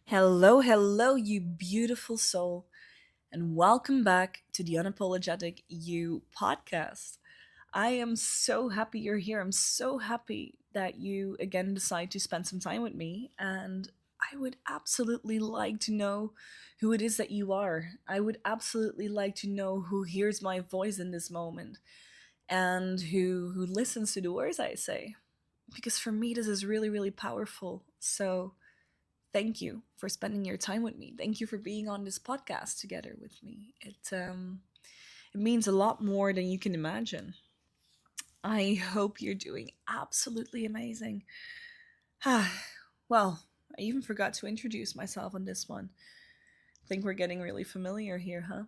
Hello, hello, you beautiful soul, and welcome back to the Unapologetic You podcast. I am so happy you're here. I'm so happy that you again decide to spend some time with me, and I would absolutely like to know who it is that you are. I would absolutely like to know who hears my voice in this moment and who listens to the words I say. Because for me, this is really, really powerful. So, thank you for spending your time with me. Thank you for being on this podcast together with me. It means a lot more than you can imagine. I hope you're doing absolutely amazing. Well, I even forgot to introduce myself on this one. Think we're getting really familiar here, huh?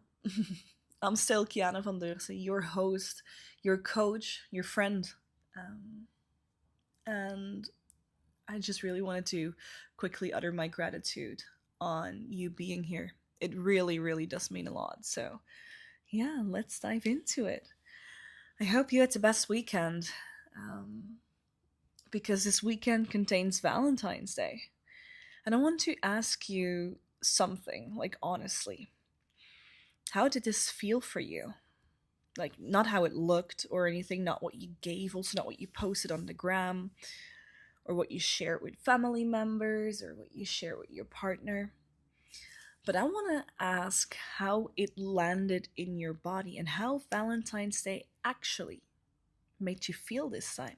I'm still Kiana van Deursen, your host, your coach, your friend. Um, and I just really wanted to quickly utter my gratitude on you being here. It really, really does mean a lot. So, yeah, let's dive into it. I hope you had the best weekend um, because this weekend contains Valentine's Day. And I want to ask you something, like, honestly. How did this feel for you? Like, not how it looked or anything, not what you gave, also not what you posted on the gram, or what you share with family members or what you share with your partner. But I want to ask how it landed in your body and how Valentine's Day actually made you feel this time.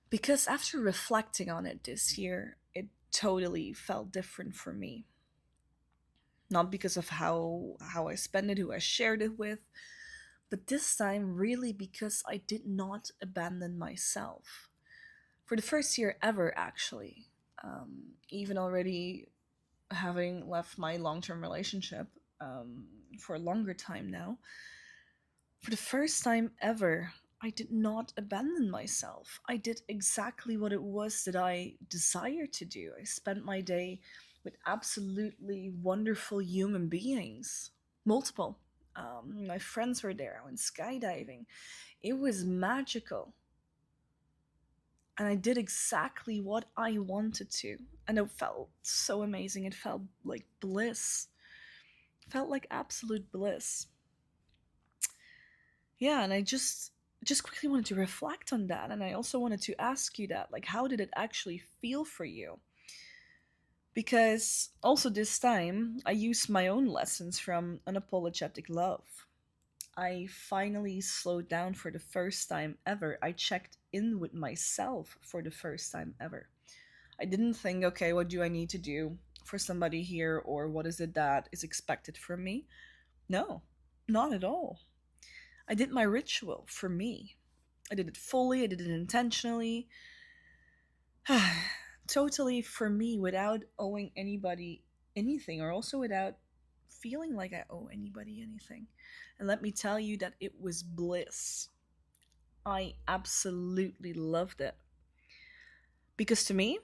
Because after reflecting on it this year, it totally felt different for me. Not because of how I spent it, who I shared it with, but this time really because I did not abandon myself. For the first year ever, actually. Even already having left my long term relationship for a longer time now, for the first time ever, I did not abandon myself. I did exactly what it was that I desired to do. I spent my day with absolutely wonderful human beings, multiple. My friends were there. I went skydiving. It was magical. And I did exactly what I wanted to. And it felt so amazing. It felt like bliss. It felt like absolute bliss. Yeah, and I just quickly wanted to reflect on that, and I also wanted to ask you that, like, how did it actually feel for you? Because also this time I used my own lessons from Unapologetic Love. I finally slowed down for the first time ever. I checked in with myself for the first time ever. I didn't think, okay, what do I need to do for somebody here, or what is it that is expected from me? No, not at all. I did my ritual for me. I did it fully, I did it intentionally, totally for me without owing anybody anything, or also without feeling like I owe anybody anything. And let me tell you that it was bliss. I absolutely loved it. Because to me,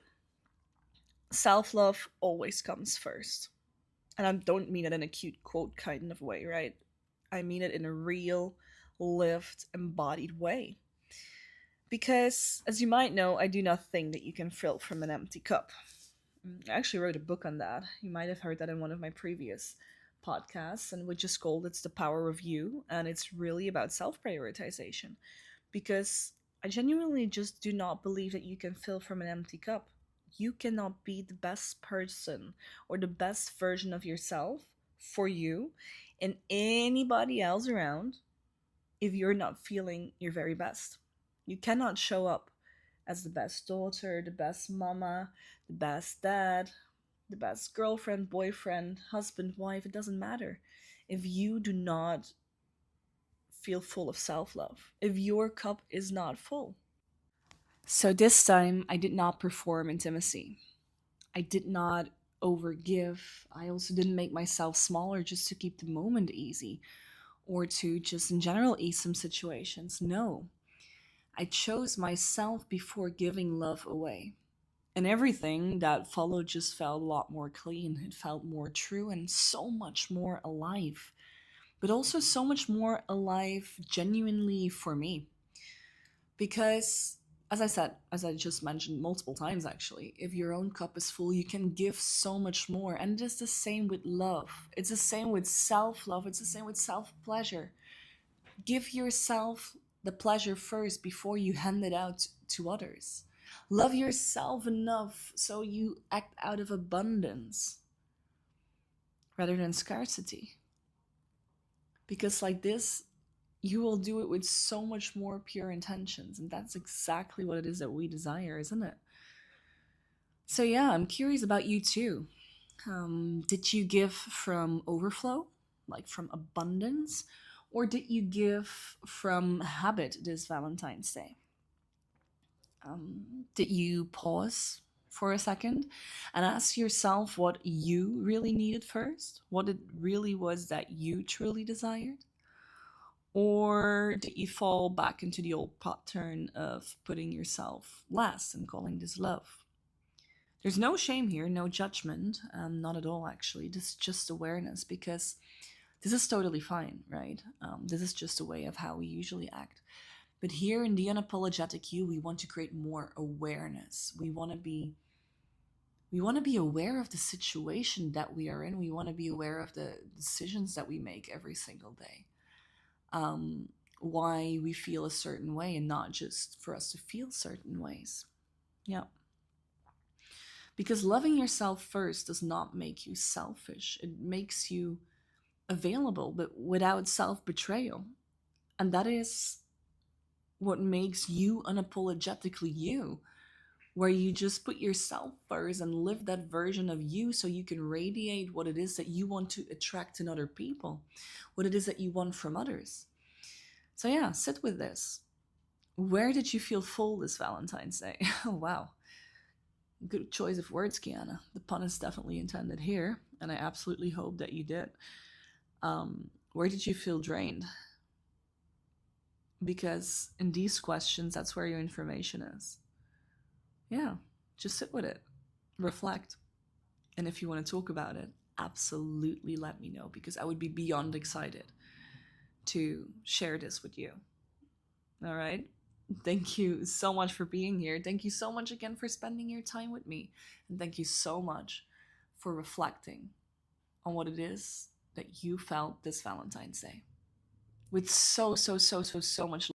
self love always comes first. And I don't mean it in a cute quote kind of way, right? I mean it in a real, lived, embodied way. Because, as you might know, I do not think that you can fill from an empty cup. I actually wrote a book on that. You might have heard that in one of my previous podcasts, and which is called It's the Power of You, and it's really about self prioritization. Because I genuinely just do not believe that you can fill from an empty cup. You cannot be the best person or the best version of yourself for you and anybody else around if you're not feeling your very best. You cannot show up as the best daughter, the best mama, the best dad, the best girlfriend, boyfriend, husband, wife, it doesn't matter. If you do not feel full of self love, if your cup is not full. So this time, I did not perform intimacy. I did not overgive. I also didn't make myself smaller just to keep the moment easy or to just in general ease some situations. No, I chose myself before giving love away. And everything that followed just felt a lot more clean. It felt more true and so much more alive. But also so much more alive genuinely for me. Because as I said, as I just mentioned multiple times actually, if your own cup is full, you can give so much more. And it is the same with love. It's the same with self love. It's the same with self pleasure. Give yourself the pleasure first before you hand it out to others. Love yourself enough so you act out of abundance rather than scarcity. Because, like this, you will do it with so much more pure intentions. And that's exactly what it is that we desire, isn't it? So, yeah, I'm curious about you too. Did you give from overflow, like from abundance, or did you give from habit this Valentine's Day? Did you pause for a second and ask yourself what you really needed first? What it really was that you truly desired? Or did you fall back into the old pattern of putting yourself last and calling this love? There's no shame here, no judgment, not at all, actually. This is just awareness because this is totally fine, right? This is just a way of how we usually act. But here in the unapologetic you, we want to create more awareness. We want to be aware of the situation that we are in. We want to be aware of the decisions that we make every single day. Um, why we feel a certain way and not just for us to feel certain ways. Yeah. Because loving yourself first does not make you selfish. It makes you available, but without self betrayal. And that is what makes you unapologetically you, where you just put yourself first and live that version of you so you can radiate what it is that you want to attract in other people, what it is that you want from others. So, yeah, sit with this. Where did you feel full this Valentine's Day? Oh, wow. Good choice of words, Kiana. The pun is definitely intended here, and I absolutely hope that you did. Where did you feel drained? Because in these questions, that's where your information is. Yeah, just sit with it, reflect. And if you want to talk about it, absolutely let me know because I would be beyond excited to share this with you. All right? Thank you so much for being here. Thank you so much again for spending your time with me. And thank you so much for reflecting on what it is that you felt this Valentine's Day with so, so, so, so, so much